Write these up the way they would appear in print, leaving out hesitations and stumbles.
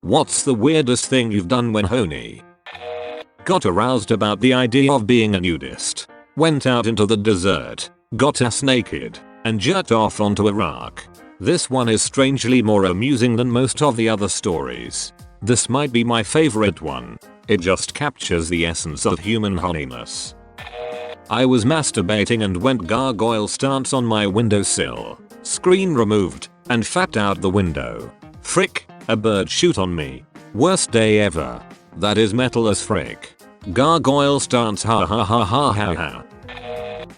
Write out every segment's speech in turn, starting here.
What's the weirdest thing you've done when horny? Got aroused about the idea of being a nudist. Went out into the desert, got ass naked, and jerked off onto a rock. This one is strangely more amusing than most of the other stories. This might be my favorite one. It just captures the essence of human horniness. I was masturbating and went gargoyle stance on my windowsill. Screen removed, and fapped out the window. Frick, a bird shoot on me. Worst day ever. That is metal as frick. Gargoyle stance, ha ha ha ha ha ha.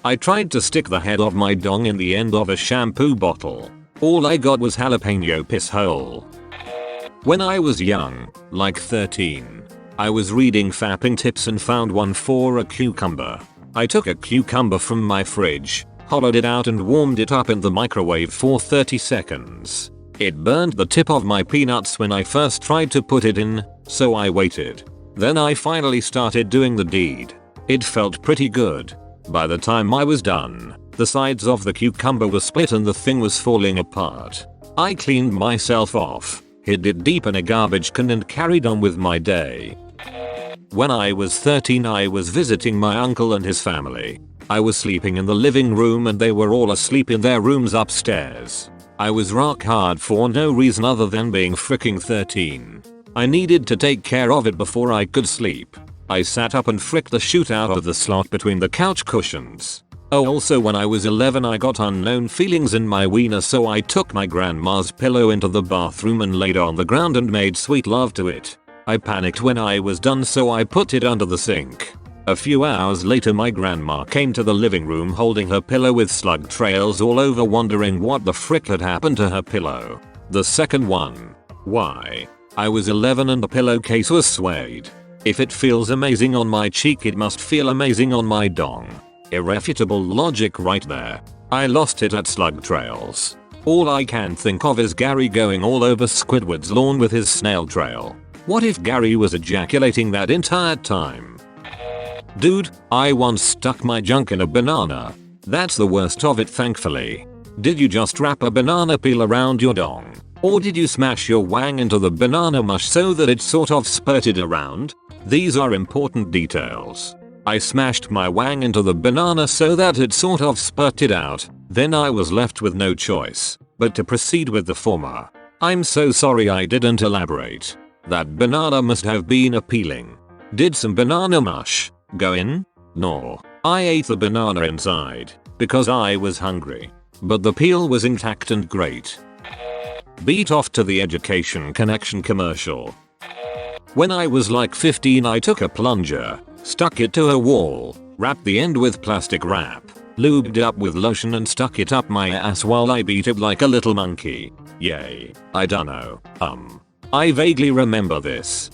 I tried to stick the head of my dong in the end of a shampoo bottle. All I got was jalapeno piss hole. When I was young, like 13, I was reading fapping tips and found one for a cucumber. I took a cucumber from my fridge, hollowed it out and warmed it up in the microwave for 30 seconds. It burned the tip of my peanuts when I first tried to put it in, so I waited. Then I finally started doing the deed. It felt pretty good. By the time I was done, the sides of the cucumber were split and the thing was falling apart. I cleaned myself off, hid it deep in a garbage can and carried on with my day. When I was 13 I was visiting my uncle and his family. I was sleeping in the living room and they were all asleep in their rooms upstairs. I was rock hard for no reason other than being freaking 13. I needed to take care of it before I could sleep. I sat up and fricked the shoot out of the slot between the couch cushions. Oh, also when I was 11 I got unknown feelings in my wiener, so I took my grandma's pillow into the bathroom and laid on the ground and made sweet love to it. I panicked when I was done, so I put it under the sink. A few hours later my grandma came to the living room holding her pillow with slug trails all over, wondering what the frick had happened to her pillow. The second one. Why? I was 11 and the pillowcase was suede. If it feels amazing on my cheek, it must feel amazing on my dong. Irrefutable logic right there. I lost it at slug trails. All I can think of is Gary going all over Squidward's lawn with his snail trail. What if Gary was ejaculating that entire time? Dude, I once stuck my junk in a banana. That's the worst of it, thankfully. Did you just wrap a banana peel around your dong? Or did you smash your wang into the banana mush so that it sort of spurted around? These are important details. I smashed my wang into the banana so that it sort of spurted out, then I was left with no choice but to proceed with the former. I'm so sorry I didn't elaborate. That banana must have been appealing. Did some banana mush go in? No. I ate the banana inside because I was hungry. But the peel was intact and great. Beat off to the Education Connection commercial. When I was like 15 I took a plunger, stuck it to a wall, wrapped the end with plastic wrap, lubed it up with lotion and stuck it up my ass while I beat it like a little monkey. Yay. I dunno. I vaguely remember this.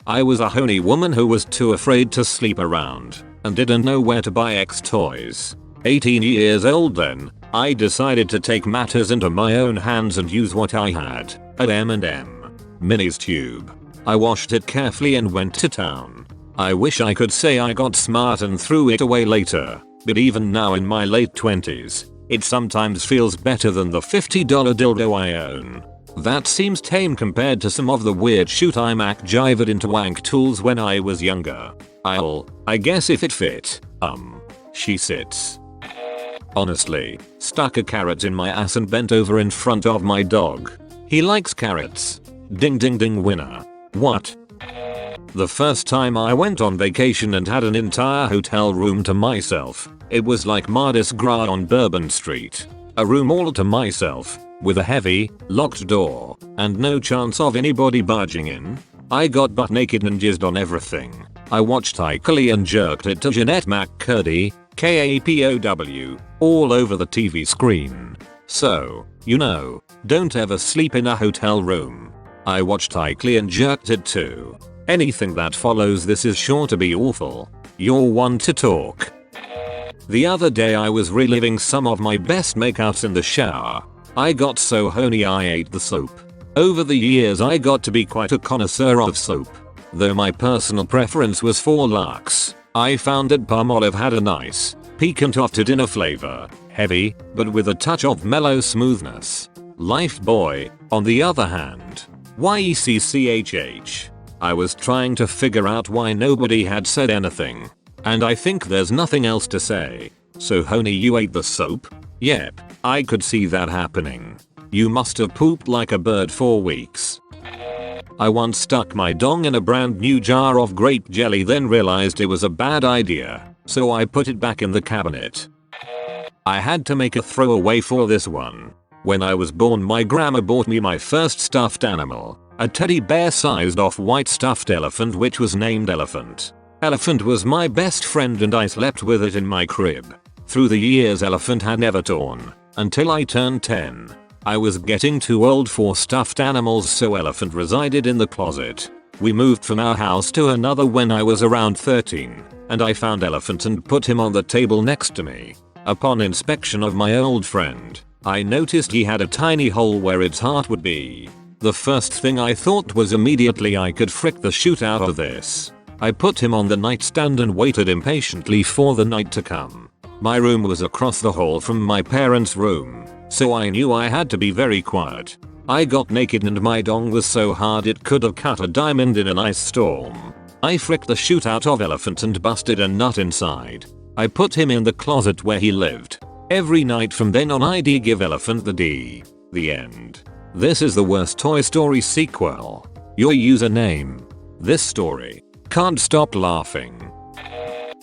I was a horny woman who was too afraid to sleep around and didn't know where to buy X toys. 18 years old then, I decided to take matters into my own hands and use what I had, an M&M Minis tube. I washed it carefully and went to town. I wish I could say I got smart and threw it away later, but even now in my late 20s, it sometimes feels better than the $50 dildo I own. That seems tame compared to some of the weird shoot I MacGyvered into wank tools when I was younger. I guess if it fit. She sits. Honestly, stuck a carrot in my ass and bent over in front of my dog. He likes carrots. Ding ding ding winner. What? The first time I went on vacation and had an entire hotel room to myself, it was like Mardi Gras on Bourbon Street. A room all to myself, with a heavy, locked door, and no chance of anybody barging in. I got butt naked and jizzed on everything. I watched Ically and jerked it to Jeanette McCurdy, KAPOW, all over the TV screen. So, you know, don't ever sleep in a hotel room. I watched Ically and jerked it too. Anything that follows this is sure to be awful. You're one to talk. The other day I was reliving some of my best makeouts in the shower. I got so horny I ate the soap. Over the years I got to be quite a connoisseur of soap. Though my personal preference was for Lux, I found that Palmolive had a nice, piquant after dinner flavor, heavy, but with a touch of mellow smoothness. Lifebuoy, on the other hand, YECCHH. I was trying to figure out why nobody had said anything. And I think there's nothing else to say. So honey, you ate the soap? Yep, I could see that happening. You must have pooped like a bird for weeks. I once stuck my dong in a brand new jar of grape jelly, then realized it was a bad idea, so I put it back in the cabinet. I had to make a throwaway for this one. When I was born, my grandma bought me my first stuffed animal, a teddy bear sized off-white stuffed elephant which was named Elephant. Elephant was my best friend and I slept with it in my crib. Through the years Elephant had never torn, until I turned 10. I was getting too old for stuffed animals, so Elephant resided in the closet. We moved from our house to another when I was around 13, and I found Elephant and put him on the table next to me. Upon inspection of my old friend, I noticed he had a tiny hole where its heart would be. The first thing I thought was immediately I could frick the shoot out of this. I put him on the nightstand and waited impatiently for the night to come. My room was across the hall from my parents' room, so I knew I had to be very quiet. I got naked and my dong was so hard it could have cut a diamond in an ice storm. I fricked the shoot out of Elephant and busted a nut inside. I put him in the closet where he lived. Every night from then on I'd give Elephant the D. The end. This is the worst Toy Story sequel. Your username. This story. Can't stop laughing.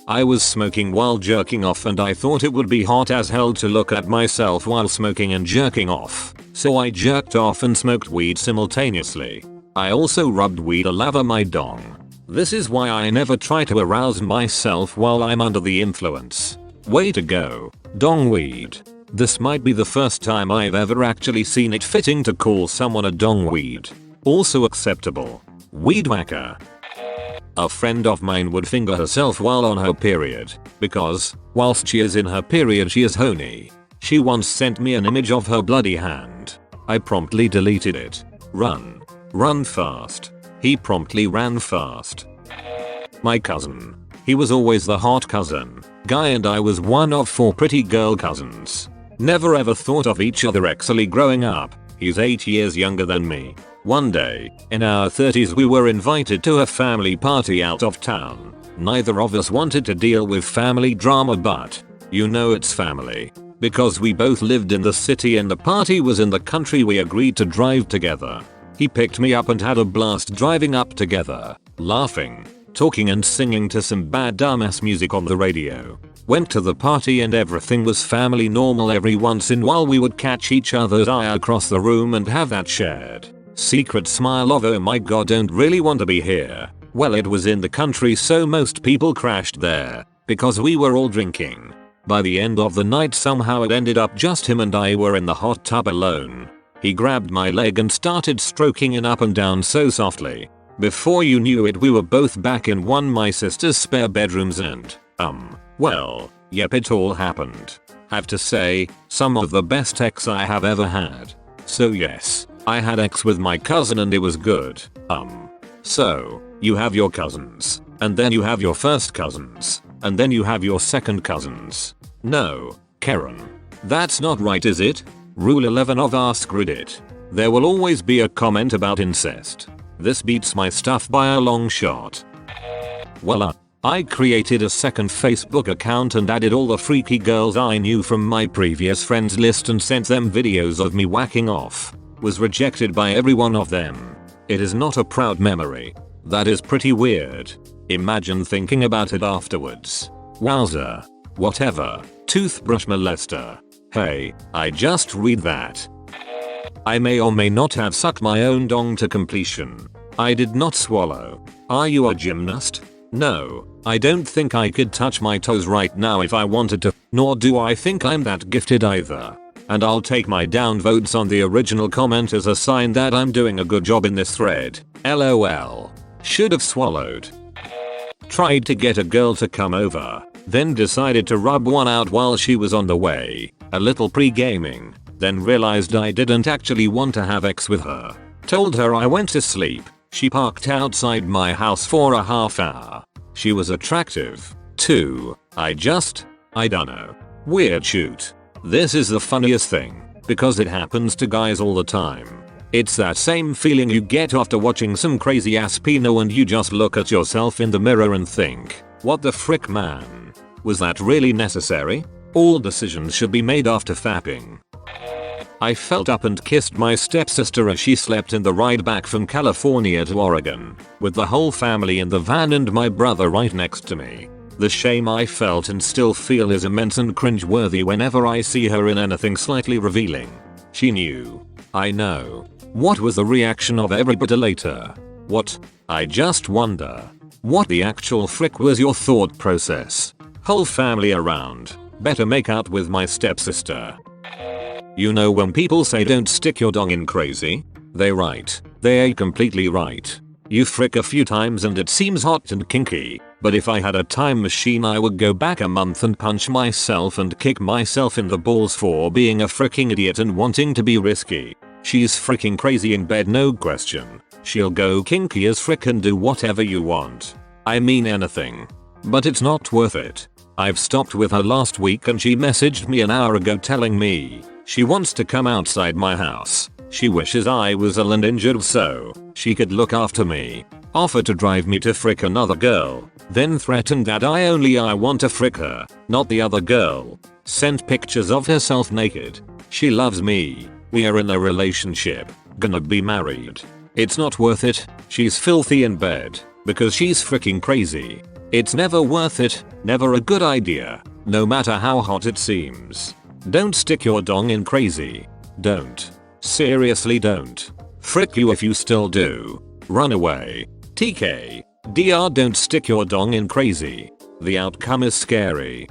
I was smoking while jerking off and I thought it would be hot as hell to look at myself while smoking and jerking off, so I jerked off and smoked weed simultaneously. I also rubbed weed all over my dong. This is why I never try to arouse myself while I'm under the influence. Way to go, dong weed. This might be the first time I've ever actually seen it fitting to call someone a dong weed. Also acceptable. Weed whacker. A friend of mine would finger herself while on her period, because, whilst she is in her period she is horny. She once sent me an image of her bloody hand. I promptly deleted it. Run. Run fast. He promptly ran fast. My cousin. He was always the hot cousin guy and I was one of 4 pretty girl cousins. Never ever thought of each other actually growing up. He's 8 years younger than me. One day, in our 30s we were invited to a family party out of town. Neither of us wanted to deal with family drama, but, you know it's family. Because we both lived in the city and the party was in the country, we agreed to drive together. He picked me up and had a blast driving up together, laughing, talking and singing to some bad dumbass music on the radio. Went to the party and everything was family normal. Every once in a while we would catch each other's eye across the room and have that shared secret smile of oh my god, don't really want to be here. Well, it was in the country so most people crashed there because we were all drinking. By the end of the night somehow it ended up just him and I were in the hot tub alone. He grabbed my leg and started stroking it up and down so softly. Before you knew it we were both back in one my sister's spare bedrooms and, well, yep, it all happened. Have to say, some of the best sex I have ever had. So yes, I had sex with my cousin and it was good. So, you have your cousins, and then you have your first cousins, and then you have your second cousins. No, Karen. That's not right, is it? Rule 11 of AskReddit. There will always be a comment about incest. This beats my stuff by a long shot. Well, I created a second Facebook account and added all the freaky girls I knew from my previous friends list and sent them videos of me whacking off. Was rejected by every one of them. It is not a proud memory. That is pretty weird. Imagine thinking about it afterwards. Wowza. Whatever. Toothbrush molester. Hey, I just read that. I may or may not have sucked my own dong to completion. I did not swallow. Are you a gymnast? No, I don't think I could touch my toes right now if I wanted to, nor do I think I'm that gifted either. And I'll take my downvotes on the original comment as a sign that I'm doing a good job in this thread. LOL. Should have swallowed. Tried to get a girl to come over, then decided to rub one out while she was on the way, a little pre-gaming, then realized I didn't actually want to have sex with her. Told her I went to sleep. She parked outside my house for a half hour. She was attractive, too. I dunno. Weird shoot. This is the funniest thing, because it happens to guys all the time. It's that same feeling you get after watching some crazy ass porno and you just look at yourself in the mirror and think, what the frick man? Was that really necessary? All decisions should be made after fapping. I felt up and kissed my stepsister as she slept in the ride back from California to Oregon, with the whole family in the van and my brother right next to me. The shame I felt and still feel is immense and cringe-worthy whenever I see her in anything slightly revealing. She knew. I know. What was the reaction of everybody later? What? I just wonder. What the actual frick was your thought process? Whole family around. Better make out with my stepsister. You know when people say don't stick your dong in crazy? They right. They ain't completely right. You frick a few times and it seems hot and kinky, but if I had a time machine I would go back a month and punch myself and kick myself in the balls for being a fricking idiot and wanting to be risky. She's fricking crazy in bed, no question. She'll go kinky as frick and do whatever you want. I mean anything. But it's not worth it. I've stopped with her last week and she messaged me an hour ago telling me she wants to come outside my house. She wishes I was ill and injured so she could look after me. Offered to drive me to frick another girl. Then threatened that I want to frick her, not the other girl. Sent pictures of herself naked. She loves me. We are in a relationship. Gonna be married. It's not worth it. She's filthy in bed. Because she's fricking crazy. It's never worth it. Never a good idea. No matter how hot it seems. Don't stick your dong in crazy. Don't. Seriously don't. Frick you if you still do. Run away. TK. DR don't stick your dong in crazy. The outcome is scary.